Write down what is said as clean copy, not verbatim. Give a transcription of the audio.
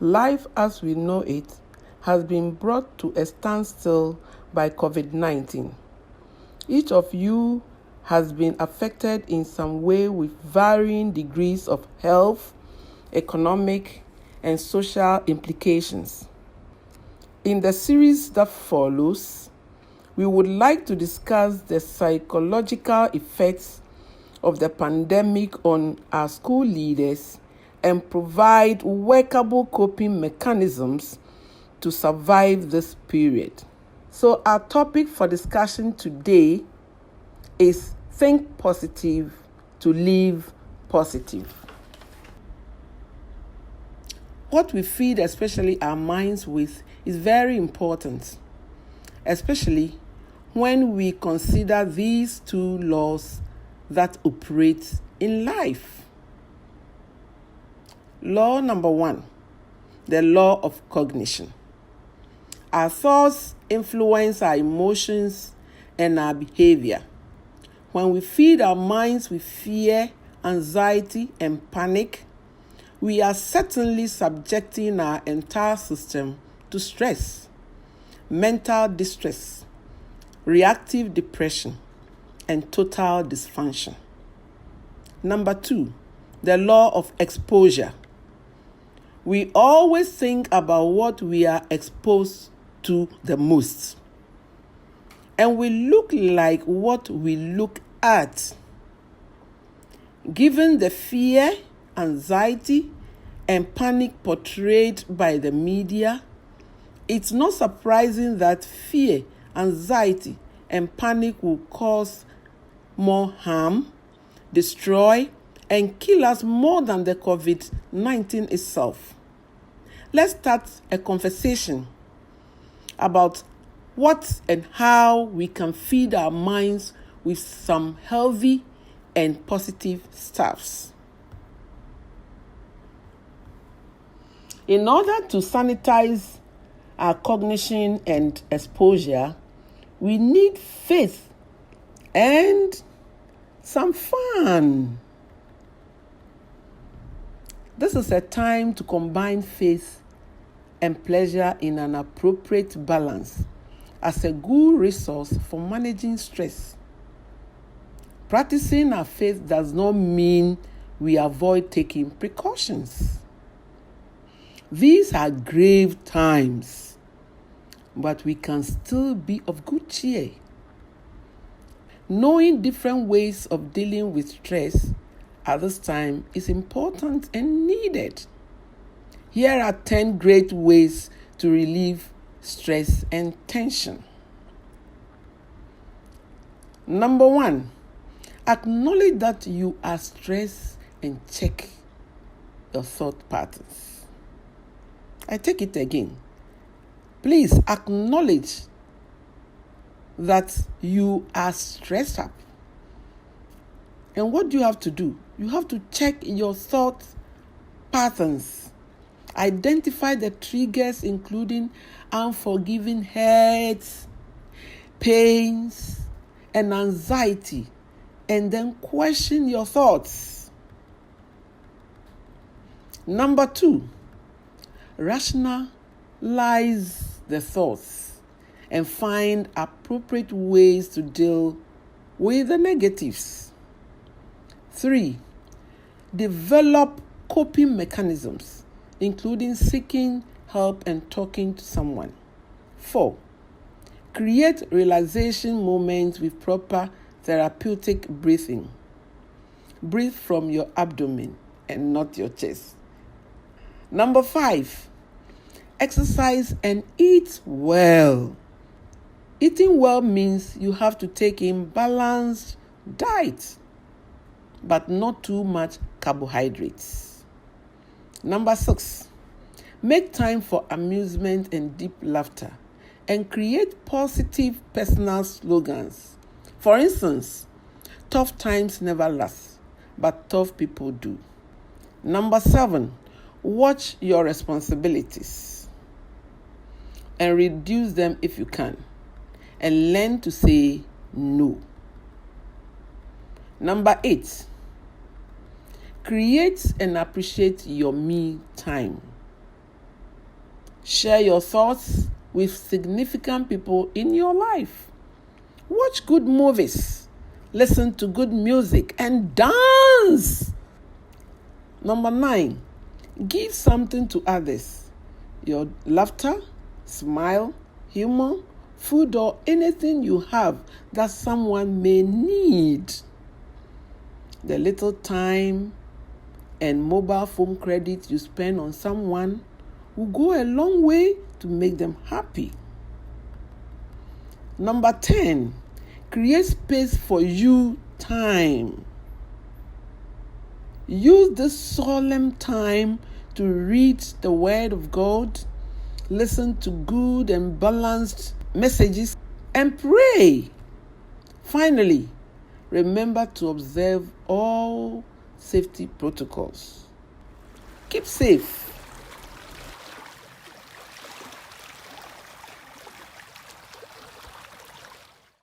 Life as we know it has been brought to a standstill by COVID-19. Each of you has been affected in some way with varying degrees of health, economic, and social implications. In the series that follows, we would like to discuss the psychological effects of the pandemic on our school leaders and provide workable coping mechanisms to survive this period. So our topic for discussion today is think positive to live positive. What we feed, especially our minds with, is very important, especially when we consider these two laws that operate in life. Law number 1, the law of cognition. Our thoughts influence our emotions and our behavior. When we feed our minds with fear, anxiety, and panic, we are certainly subjecting our entire system to stress, mental distress, reactive depression, and total dysfunction. Number 2, the law of exposure. We always think about what we are exposed to the most, and we look like what we look at. Given the fear, anxiety, and panic portrayed by the media, it's not surprising that fear, anxiety, and panic will cause more harm, destroy, and kill us more than the COVID-19 itself. Let's start a conversation about what and how we can feed our minds with some healthy and positive stuffs. In order to sanitize our cognition and exposure, we need faith and some fun. This is a time to combine faith and pleasure in an appropriate balance as a good resource for managing stress. Practicing our faith does not mean we avoid taking precautions. These are grave times, but we can still be of good cheer. Knowing different ways of dealing with stress at this time is important and needed. Here are 10 great ways to relieve stress and tension. Number 1, acknowledge that you are stressed and check your thought patterns. I take it again. Please acknowledge that you are stressed up. And what do you have to do? You have to check your thought patterns. Identify the triggers, including unforgiving hurts, pains, and anxiety, and then question your thoughts. Number 2, rationalize the thoughts and find appropriate ways to deal with the negatives. 3, develop coping mechanisms, including seeking help and talking to someone. 4, create relaxation moments with proper therapeutic breathing. Breathe from your abdomen and not your chest. Number 5, exercise and eat well. Eating well means you have to take in balanced diet, but not too much carbohydrates. Number 6, make time for amusement and deep laughter and create positive personal slogans. For instance, tough times never last, but tough people do. Number 7, watch your responsibilities and reduce them if you can, and learn to say no. Number 8, create and appreciate your me time. Share your thoughts with significant people in your life. Watch good movies, listen to good music, and dance. Number 9, give something to others. Your laughter, smile, humor, food, or anything you have that someone may need. The little time and mobile phone credit you spend on someone will go a long way to make them happy. Number 10, create space for you time. Use this solemn time to read the Word of God, listen to good and balanced messages, and pray. Finally, remember to observe all safety protocols. Keep safe.